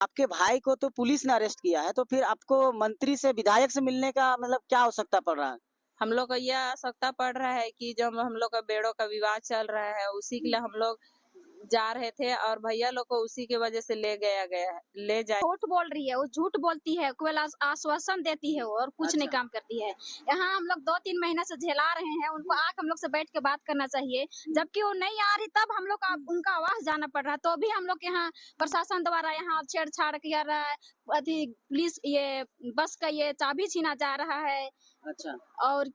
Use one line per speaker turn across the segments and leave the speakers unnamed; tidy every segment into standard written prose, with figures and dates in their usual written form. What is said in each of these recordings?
आपके भाई को तो पुलिस ने अरेस्ट किया है, तो फिर आपको मंत्री से, विधायक से मिलने का मतलब क्या आवश्यकता पड़ रहा है?
हम लोग को यह आवश्यकता पड़ रहा है कि जो हम लोग का बेड़ों का विवाद चल रहा है उसी के लिए हम लोग जा रहे थे और भैया लोग को उसी की वजह से ले जाए।
झूठ बोल रही है, वो झूठ बोलती है, केवल आश्वासन देती है वो और कुछ नहीं
अच्छा।
काम करती है। यहाँ हम लोग 2-3 महीने से झेला रहे हैं, उनको आके हम लोग से बैठ के बात करना चाहिए। जबकि वो नहीं आ रही तब हम लोग का उनका आवाज जाना पड़ रहा है, तो भी हम लोग यहाँ प्रशासन द्वारा यहाँ छेड़छाड़ किया रहा है। अभी पुलिस ये बस का ये चाबी छीना जा रहा है
अच्छा,
और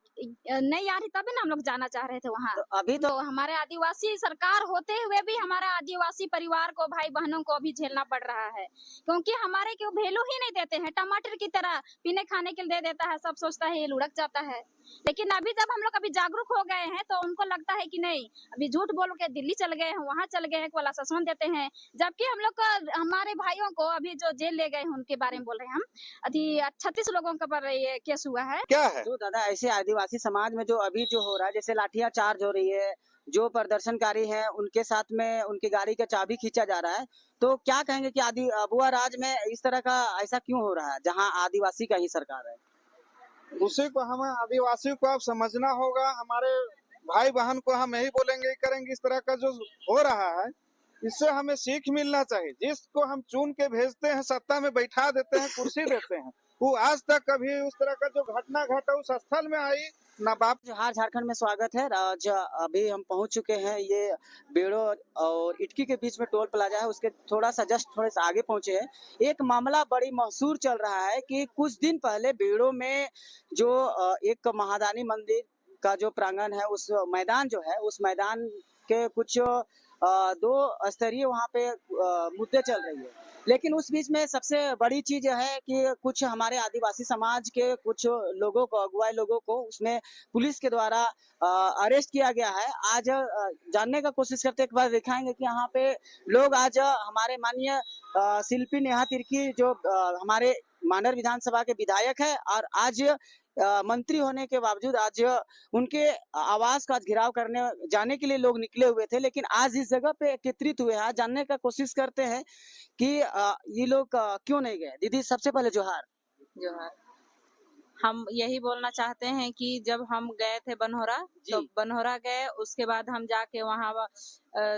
नहीं आ रही तभी ना हम लोग जाना चाह रहे थे वहाँ।
तो अभी तो
तो हमारे आदिवासी सरकार होते हुए भी हमारा आदिवासी परिवार को, भाई बहनों को अभी झेलना पड़ रहा है, क्योंकि हमारे को वैल्यू ही नहीं देते हैं। टमाटर की तरह पीने खाने के लिए दे देता है, सब सोचता है ये लुढ़क जाता है। लेकिन अभी जब हम लोग अभी जागरूक हो गए हैं तो उनको लगता है कि नहीं, अभी झूठ बोल के दिल्ली चल गए हैं, वहाँ चल गए हैं, वाला आश्वासन देते हैं। जबकि हम लोग को, हमारे भाइयों को अभी जो जेल ले गए हैं उनके बारे में बोल रहे हैं हम। अभी 36 लोगों के पर ये केस हुआ है।
क्या है?
तो दादा, ऐसे आदिवासी समाज में जो अभी जो हो रहा है, जैसे लाठियां चार्ज हो रही है, जो प्रदर्शनकारी हैं उनके साथ में उनकी गाड़ी का चाबी खींचा जा रहा है, तो क्या कहेंगे कि आदि अबुआ राज में इस तरह का ऐसा क्यों हो रहा है, जहां आदिवासी का ही सरकार है?
उसी को हम आदिवासी को अब समझना होगा। हमारे भाई बहन को हम यही बोलेंगे, करेंगे। इस तरह का जो हो रहा है इससे हमें सीख मिलना चाहिए। जिसको हम चुन के भेजते हैं, सत्ता में बैठा देते हैं, कुर्सी देते हैं, वो आज तक कभी उस तरह का जो घटना घटा उस स्थल में आई ना बाप।
जोहार, झारखंड में स्वागत है। आज अभी हम पहुंच चुके हैं, ये बेड़ो और इटकी के बीच में टोल प्लाजा है, उसके थोड़े से आगे पहुंचे हैं। एक मामला बड़ी मशहूर चल रहा है कि कुछ दिन पहले बेड़ो में जो एक महादानी मंदिर का जो प्रांगण है, उस मैदान जो है, उस मैदान के कुछ 2 स्तरीय वहाँ पे मुद्दे चल रही है। लेकिन उस बीच में सबसे बड़ी चीज यह है कि कुछ हमारे आदिवासी समाज के कुछ लोगों को, अगुवाई लोगों को, उसमें पुलिस के द्वारा अरेस्ट किया गया है। आज जानने का कोशिश करते एक बार दिखाएंगे कि यहाँ पे लोग आज हमारे माननीय शिल्पी नेहा तिर्की जो हमारे मानर विधानसभा के विधायक है, और आज मंत्री होने के बावजूद आज उनके आवास का घेराव करने जाने के लिए लोग निकले हुए थे, लेकिन आज इस जगह पे एकत्रित हुए हैं। आज जानने का कोशिश करते हैं कि ये लोग क्यों नहीं गए। दीदी, सबसे पहले जोहार।
जोहार। हम यही बोलना चाहते हैं कि जब हम गए थे बनहोरा, तो बनहोरा गए, उसके बाद हम जाके वहाँ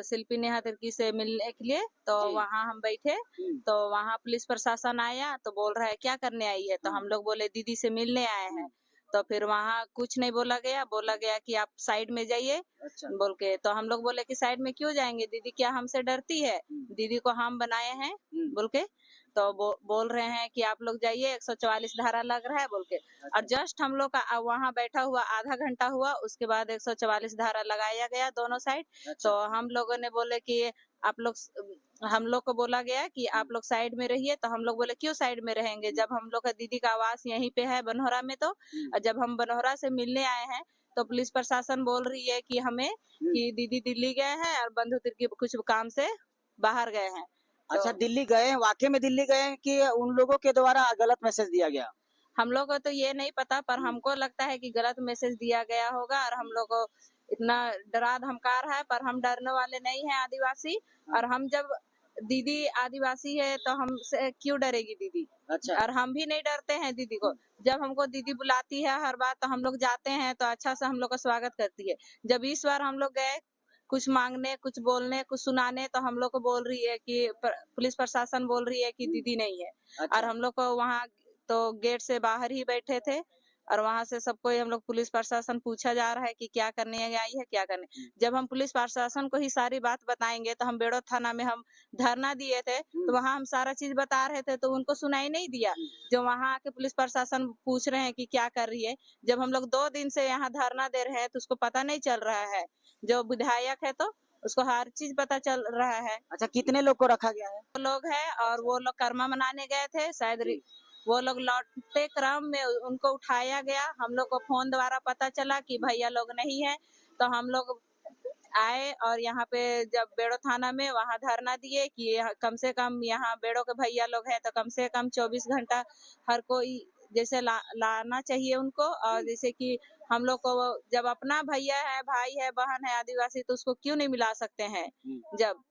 शिल्पी नेहा तिर्की से मिलने के लिए, तो वहाँ हम बैठे, तो वहाँ पुलिस प्रशासन आया तो बोल रहा है क्या करने आई है, तो हम लोग बोले दीदी से मिलने आए हैं। तो फिर वहाँ कुछ नहीं बोला गया कि आप साइड में जाइए।
अच्छा।
बोल के, तो हम लोग बोले कि साइड में क्यों जाएंगे, दीदी क्या हमसे डरती है, दीदी को हम बनाए हैं बोल के। तो बोल रहे हैं कि आप लोग जाइए, 144 धारा लग रहा है बोल के। और जस्ट हम लोग का वहाँ बैठा हुआ आधा घंटा हुआ, उसके बाद 144 धारा लगाया गया दोनों साइड। तो हम लोगों ने बोले कि हम लोग को बोला गया कि आप लोग साइड में रहिए, तो हम लोग बोले क्यों साइड में रहेंगे, जब हम लोग का दीदी का आवास यहीं पे है बनहोरा में। तो जब हम बनहोरा से मिलने आए हैं तो पुलिस प्रशासन बोल रही है कि हमें कि दीदी दिल्ली गए हैं और बंधु तिर्की कुछ काम से बाहर गए हैं।
अच्छा, दिल्ली गए हैं? वाकई में दिल्ली गए हैं कि उन लोगों के द्वारा गलत मैसेज दिया गया?
हम लोग को तो ये नहीं पता, पर हमको लगता है कि गलत मैसेज दिया गया होगा, और हम लोग को इतना डरा धमकार है, पर हम डरने वाले नहीं हैं आदिवासी। और हम जब दीदी आदिवासी है तो हमसे क्यों डरेगी दीदी।
अच्छा।
और हम भी नहीं डरते हैं दीदी को। जब हमको दीदी बुलाती है हर बार, तो हम लोग जाते हैं तो अच्छा से हम लोग का स्वागत करती है। जब इस बार हम लोग गए कुछ मांगने, कुछ बोलने, कुछ सुनाने, तो हम लोग को बोल रही है कि पुलिस प्रशासन बोल रही है कि दीदी नहीं है।
अच्छा।
और हम लोग को वहाँ तो गेट से बाहर ही बैठे थे, और वहां से सबको हम लोग पुलिस प्रशासन पूछा जा रहा है कि क्या करने आई है, क्या करने। जब हम पुलिस प्रशासन को ही सारी बात बताएंगे, तो हम बेड़ो थाना में हम धरना दिए थे, तो वहाँ हम सारा चीज बता रहे थे, तो उनको सुनाई नहीं दिया। जो वहाँ आके पुलिस प्रशासन पूछ रहे हैं कि क्या कर रही है, जब हम लोग 2 दिन से यहाँ धरना दे रहे हैं तो उसको पता नहीं चल रहा है। जो विधायक है तो उसको हर चीज पता चल रहा है।
अच्छा, कितने लोग को रखा गया है?
लोग हैं, और वो लोग कर्मा मनाने गए थे शायद, वो लोग लौटते क्रम में उनको उठाया गया। हम लोग को फोन द्वारा पता चला कि भैया लोग नहीं है, तो हम लोग आए और यहाँ पे जब बेड़ो थाना में वहाँ धरना दिए कि कम से कम यहाँ बेड़ो के भैया लोग हैं, तो कम से कम 24 घंटा हर कोई जैसे लाना चाहिए उनको। और जैसे कि हम लोग को जब अपना भैया है, भाई है, बहन है आदिवासी, तो उसको क्यों नहीं मिला सकते हैं। जब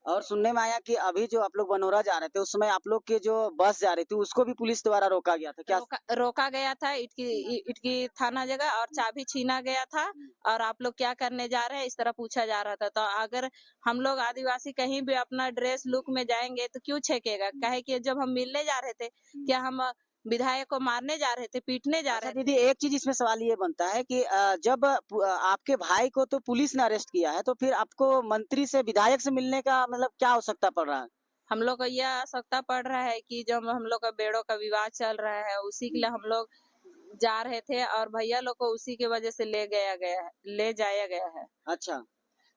और सुनने में आया कि अभी जो आप लोग बनोरा जा रहे थे उस समय आप लोग के जो बस जा रही थी उसको भी पुलिस द्वारा रोका गया था क्या?
रोका गया था इटकी थाना जगह और चाबी छीना गया था और आप लोग क्या करने जा रहे हैं इस तरह पूछा जा रहा था। तो अगर हम लोग आदिवासी कहीं भी अपना ड्रेस लुक में जाएंगे तो क्यों छेकेगा? काहे कि जब हम मिलने जा रहे थे क्या हम विधायक को मारने जा रहे थे, पीटने जा
अच्छा
रहे थे?
दीदी, एक चीज इसमें सवाल ये बनता है कि जब आपके भाई को तो पुलिस ने अरेस्ट किया है तो फिर आपको मंत्री से विधायक से मिलने का मतलब क्या आवश्यकता पड़ रहा है?
हम लोग को यह आवश्यकता पड़ रहा है कि जब हम लोग का बेड़ों का विवाद चल रहा है उसी के लिए हम लोग जा रहे थे और भैया लोग को उसी की वजह से ले जाया गया है।
अच्छा,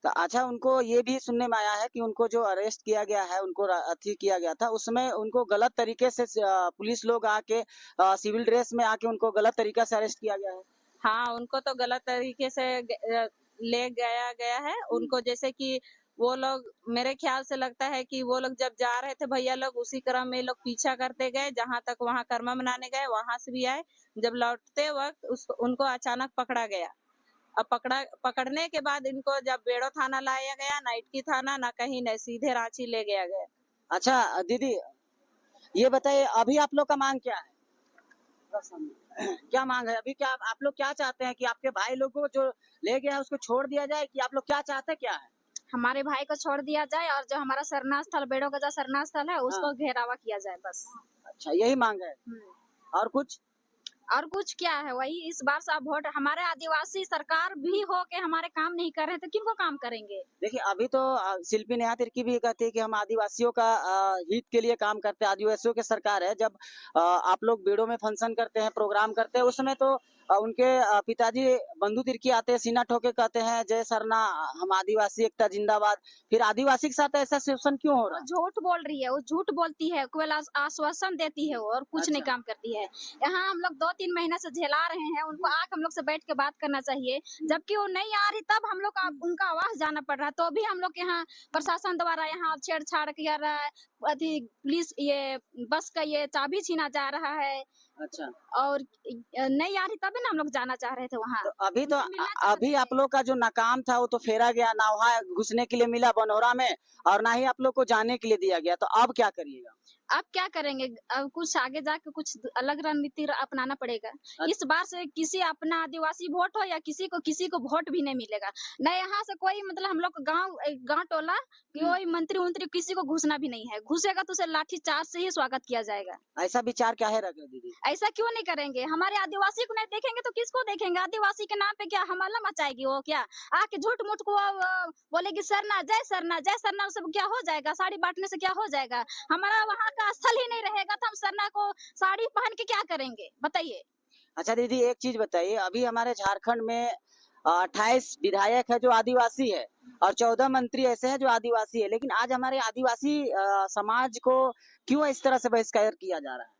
तो अच्छा उनको ये भी सुनने में आया है कि उनको जो अरेस्ट किया गया है, उनको अथी किया गया था, उसमें उनको गलत तरीके से पुलिस लोग आके सिविल ड्रेस में आके उनको गलत तरीका से अरेस्ट किया गया है।
हाँ, उनको तो गलत तरीके से ले गया है। उनको जैसे कि वो लोग मेरे ख्याल से लगता है कि वो लोग जब जा रहे थे भैया लोग उसी क्रम में लोग पीछा करते गए जहाँ तक वहाँ कर्मा मनाने गए वहां से भी आए। जब लौटते वक्त उनको अचानक पकड़ा गया। अब पकड़ने के बाद इनको जब बेड़ो थाना लाया गया ना इटकी थाना ना कहीं नहीं सीधे रांची ले गया गया।
अच्छा दीदी, ये बताइए अभी आप लोग का मांग क्या है? क्या मांग है अभी? क्या आप लोग क्या चाहते हैं कि आपके भाई लोग को जो ले गया है उसको छोड़ दिया जाए कि आप लोग क्या चाहते हैं क्या है?
हमारे भाई को छोड़ दिया जाए और जो हमारा सरना स्थल बेड़ो का जो सरना स्थल है उसको घेरावा किया जाए बस।
अच्छा, यही मांग है और कुछ?
और कुछ क्या है, वही इस बार सब वोट हमारे आदिवासी सरकार भी हो के हमारे काम नहीं कर रहे तो किनको काम करेंगे?
देखिए अभी तो शिल्पी नेहा तिर्की भी कहती है कि हम आदिवासियों का हित के लिए काम करते हैं, आदिवासियों की सरकार है। जब आप लोग बीड़ो में फंक्शन करते हैं, प्रोग्राम करते हैं, उस समय तो उनके पिताजी बंधु तिर्की आते हैं, सीना ठोके कहते हैं जय सरना, हम आदिवासी एकता जिंदाबाद। फिर आदिवासी के साथ ऐसा शोषण क्यों हो रहा है?
झूठ बोल रही है, वो झूठ बोलती है, केवल आश्वासन देती है और कुछ नहीं
अच्छा।
काम करती है। यहाँ हम लोग 2-3 महीने से झेला रहे हैं, उनको आके हम लोग से बैठ के बात करना चाहिए। जबकि वो नहीं आ रही तब हम लोग का उनका आवाज जाना पड़ रहा है, तो भी हम लोग यहाँ प्रशासन द्वारा यहाँ छेड़छाड़ किया रहा है। अभी पुलिस ये बस का ये चाबी छीना जा रहा है।
अच्छा,
और नहीं आ रही तभी ना हम लोग जाना चाह रहे थे वहाँ।
तो अभी तो
उनसे मिलना चाहते
अभी
थे।
आप लोग का जो नाकाम था वो तो फेरा गया ना, वहाँ घुसने के लिए मिला बनोरा में और ना ही आप लोग को जाने के लिए दिया गया, तो अब क्या करिएगा?
अब क्या करेंगे? अब कुछ आगे जाके कुछ अलग रणनीति अपनाना पड़ेगा। इस बार से किसी अपना आदिवासी वोट हो या किसी को वोट भी नहीं मिलेगा। न यहाँ से कोई मतलब हम लोग गांव टोला कोई मंत्री उंत्री किसी को घुसना भी नहीं है। घुसेगा तो उसे लाठी चार्ज से ही स्वागत किया जाएगा।
ऐसा विचार क्या है रखे दीदी?
ऐसा क्यों नहीं करेंगे? हमारे आदिवासी को नहीं देखेंगे तो किसको देखेंगे? आदिवासी के नाम पे क्या हमारा मचाएगी वो? क्या आके झूठ मूठ को बोलेगी सरना जय सरना जय सरना, सब क्या हो जाएगा? साड़ी बांटने से क्या हो जाएगा? हमारा वहाँ का स्थल ही नहीं रहेगा तो हम सरना को साड़ी पहन के क्या करेंगे बताइए?
अच्छा दीदी, एक चीज बताइए, अभी हमारे झारखंड में 28 विधायक है जो आदिवासी है और 14 मंत्री ऐसे हैं जो आदिवासी है, लेकिन आज हमारे आदिवासी समाज को क्यों इस तरह से बहिष्कार किया जा रहा है?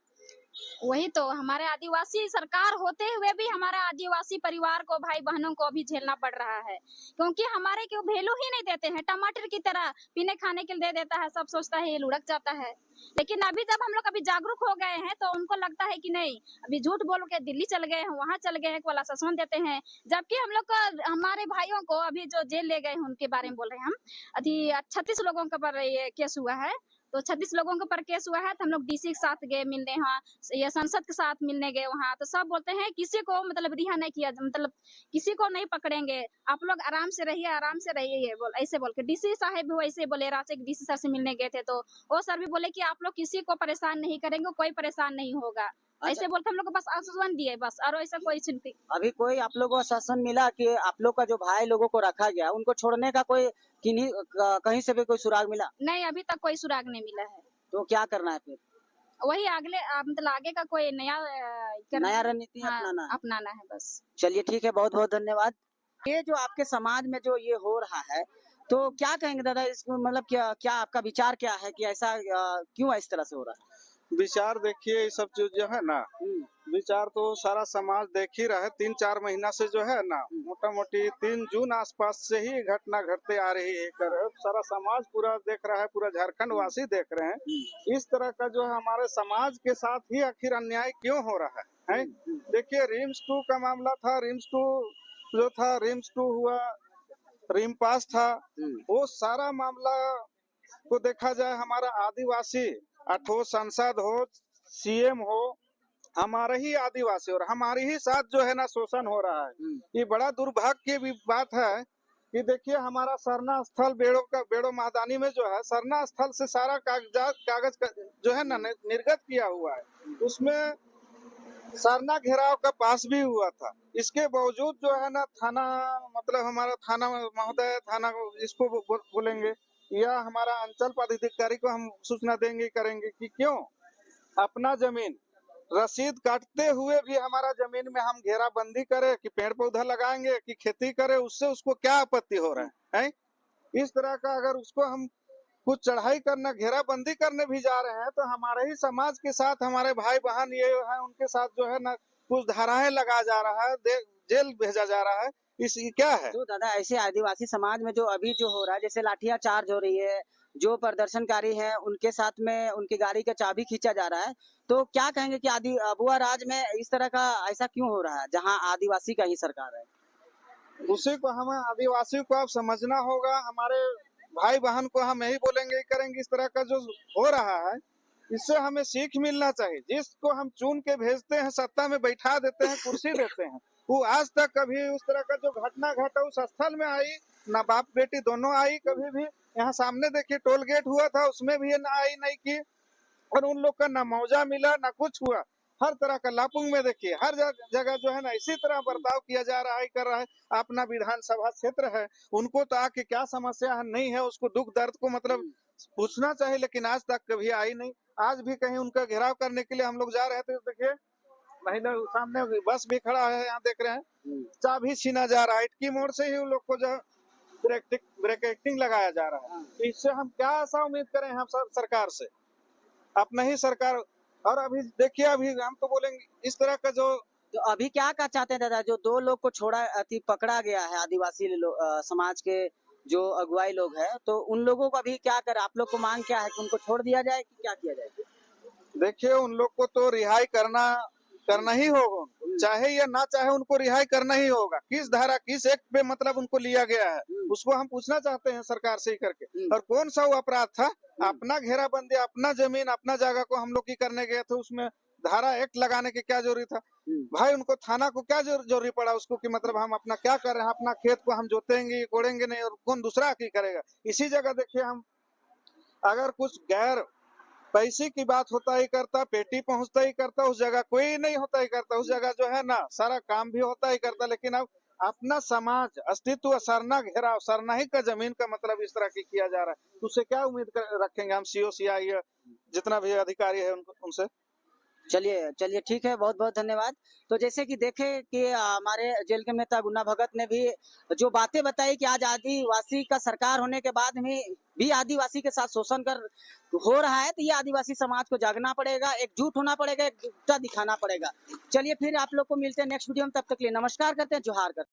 वही तो, हमारे आदिवासी सरकार होते हुए भी हमारा आदिवासी परिवार को भाई बहनों को अभी झेलना पड़ रहा है, क्योंकि हमारे को वैल्यू ही नहीं देते हैं। टमाटर की तरह पीने खाने के लिए दे देता है, सब सोचता है ये लुढ़क जाता है। लेकिन अभी जब हम लोग अभी जागरूक हो गए हैं तो उनको लगता है कि नहीं, अभी झूठ बोल के दिल्ली चल गए हैं, वहां चल गए हैं, वाला आश्वासन देते हैं। जबकि हम लोग को हमारे भाइयों को अभी जो जेल ले गए हैं उनके बारे में बोल रहे हैं हम। अभी 36 लोगों के पर ये केस हुआ है, तो 36 लोगों के पर केस हुआ है तो हम लोग डीसी के साथ गए मिलने, वहाँ ये संसद के साथ मिलने गए वहाँ, तो सब बोलते हैं किसी को मतलब रिहा नहीं किया, मतलब किसी को नहीं पकड़ेंगे, आप लोग आराम से रहिए ये बोल ऐसे बोल के। डीसी साहब भी वैसे बोले, रांची के डीसी सर से मिलने गए थे तो वो सर भी बोले कि आप लोग किसी को परेशान नहीं करेंगे, कोई परेशान नहीं होगा, ऐसे बोलते हम लोग को बस आश्वासन दिए बस, और ऐसा कोई चिंता।
अभी कोई आप लोगों को आश्वासन मिला कि आप लोग का जो भाई लोगों को रखा गया उनको छोड़ने का कोई कहीं से भी कोई सुराग मिला?
नहीं, अभी तक कोई सुराग नहीं मिला है।
तो क्या करना है फिर?
वही अगले मतलब आगे का कोई
नया रणनीति
अपनाना है बस।
चलिए ठीक है, बहुत बहुत धन्यवाद। ये जो आपके समाज में जो ये हो रहा है तो क्या कहेंगे दादा, इसको मतलब क्या आपका विचार क्या है कि ऐसा क्यों इस तरह से हो रहा है?
विचार देखिए, ये सब जो है ना, विचार तो सारा समाज देख ही रहा है। 3-4 महीना से जो है ना, मोटा मोटी 3 जून आसपास से ही घटना घटते आ रही है। सारा समाज पूरा देख रहा है, पूरा झारखंड वासी देख रहे हैं। इस तरह का जो है हमारे समाज के साथ ही आखिर अन्याय क्यों हो रहा है? देखिए, रिम्स 2 का मामला था, रिम्स 2 जो था, रिम्स 2 हुआ, रिम पास था, वो सारा मामला को देखा जाए हमारा आदिवासी अठो सांसद हो, सीएम हो, हमारे ही आदिवासी और हमारे ही साथ जो है ना शोषण हो रहा है। ये बड़ा दुर्भाग्य की भी बात है कि देखिए हमारा सरना स्थल बेड़ो महादानी में जो है सरना स्थल से सारा कागज जो है ना निर्गत किया हुआ है। उसमें सरना घेराव का पास भी हुआ था। इसके बावजूद जो है ना थाना मतलब हमारा थाना महोदय थाना इसको बोलेंगे या हमारा अंचल पदाधिकारी को हम सूचना देंगे करेंगे कि क्यों अपना जमीन रसीद काटते हुए भी हमारा जमीन में हम घेराबंदी करें कि पेड़ पौधा लगाएंगे कि खेती करें, उससे उसको क्या आपत्ति हो रहा है? इस तरह का अगर उसको हम कुछ चढ़ाई करना घेराबंदी करने भी जा रहे हैं तो हमारे ही समाज के साथ हमारे भाई बहन ये है उनके साथ जो है ना कुछ धाराएं लगा जा रहा है, जेल भेजा जा रहा है। इस क्या है
तो दादा ऐसे आदिवासी समाज में जो अभी जो हो रहा है जैसे लाठियाचार्ज हो रही है, जो प्रदर्शनकारी हैं उनके साथ में उनकी गाड़ी का चाबी खींचा जा रहा है, तो क्या कहेंगे कि आदि अबुआ राज में इस तरह का ऐसा क्यों हो रहा है जहां आदिवासी का ही सरकार है?
उसी को हमें आदिवासी को अब समझना होगा। हमारे भाई बहन को हम यही बोलेंगे करेंगे इस तरह का जो हो रहा है इससे हमें सीख मिलना चाहिए। जिसको हम चुन के भेजते हैं, सत्ता में बैठा देते हैं, कुर्सी देते हैं, वो आज तक कभी उस तरह का जो घटना घटा उस स्थल में आई ना, बाप बेटी दोनों आई कभी भी। यहाँ सामने देखिए टोल गेट हुआ था उसमें भी ना आई नहीं की और उन लोग का ना मौजा मिला ना कुछ हुआ। हर तरह का लापुंग में देखिए हर जगह जो है ना इसी तरह बर्ताव किया जा रहा है, कर रहा है। अपना विधानसभा क्षेत्र है, उनको तो आके क्या समस्या है नहीं है उसको दुख दर्द को मतलब पूछना चाहिए, लेकिन आज तक कभी आई नहीं। आज भी कहीं उनका घेराव करने के लिए हम लोग जा रहे थे, देखिए महिला सामने बस भी खड़ा है, यहाँ देख रहे हैं चाबी छीना जा रहा है। इटकी मोड़ से ही उन लोग को जो ब्रेकेटिंग लगाया जा रहा है। तो इससे हम क्या ऐसा उम्मीद करें हम सरकार से, अपना ही सरकार। और अभी देखिए अभी हम तो बोलेंगे इस तरह का जो
तो अभी क्या का चाहते हैं दादा, जो 2 लोग को पकड़ा गया है आदिवासी समाज के जो अगुवाई लोग हैं, तो उन लोगों को अभी क्या कर, आप लोग को मांग क्या है कि उनको छोड़ दिया जाए कि क्या किया जाए?
देखिए उन लोग को तो रिहाई करना ही होगा, चाहे या ना चाहे उनको रिहाई करना ही होगा। किस धारा किस एक्ट पे मतलब उनको लिया गया है उसको हम पूछना चाहते हैं सरकार से ही करके। और कौन सा वो अपराध था? अपना घेराबंदी अपना जमीन अपना जगह को हम लोग की करने गए थे, उसमें धारा एक्ट लगाने की क्या जरूरी था भाई? उनको थाना को क्या जरूरी पड़ा उसको कि मतलब हम अपना क्या कर रहे हैं, अपना खेत को हम जोतेंगे कोड़ेंगे नहीं और कौन दूसरा की करेगा। इसी जगह देखिए हम अगर कुछ गैर पैसे की बात होता ही करता, पेटी पहुंचता ही करता, उस जगह कोई नहीं होता ही करता, उस जगह जो है ना सारा काम भी होता ही करता। लेकिन अब अपना समाज अस्तित्व सरना घेराव सरना ही का जमीन का मतलब इस तरह की किया जा रहा है, उससे क्या उम्मीद रखेंगे हम सीओ सीआई जितना भी अधिकारी है उनसे।
चलिए ठीक है, बहुत बहुत धन्यवाद। तो जैसे कि देखे कि हमारे जेल के नेता गुन्ना भगत ने भी जो बातें बताई कि आज आदिवासी का सरकार होने के बाद में भी आदिवासी के साथ शोषण कर हो रहा है, तो ये आदिवासी समाज को जागना पड़ेगा, एकजुट होना पड़ेगा, एकजुटता दिखाना पड़ेगा। चलिए फिर आप लोग को मिलते हैं नेक्स्ट वीडियो में, तब तक के लिए नमस्कार करते हैं, जोहार करते हैं।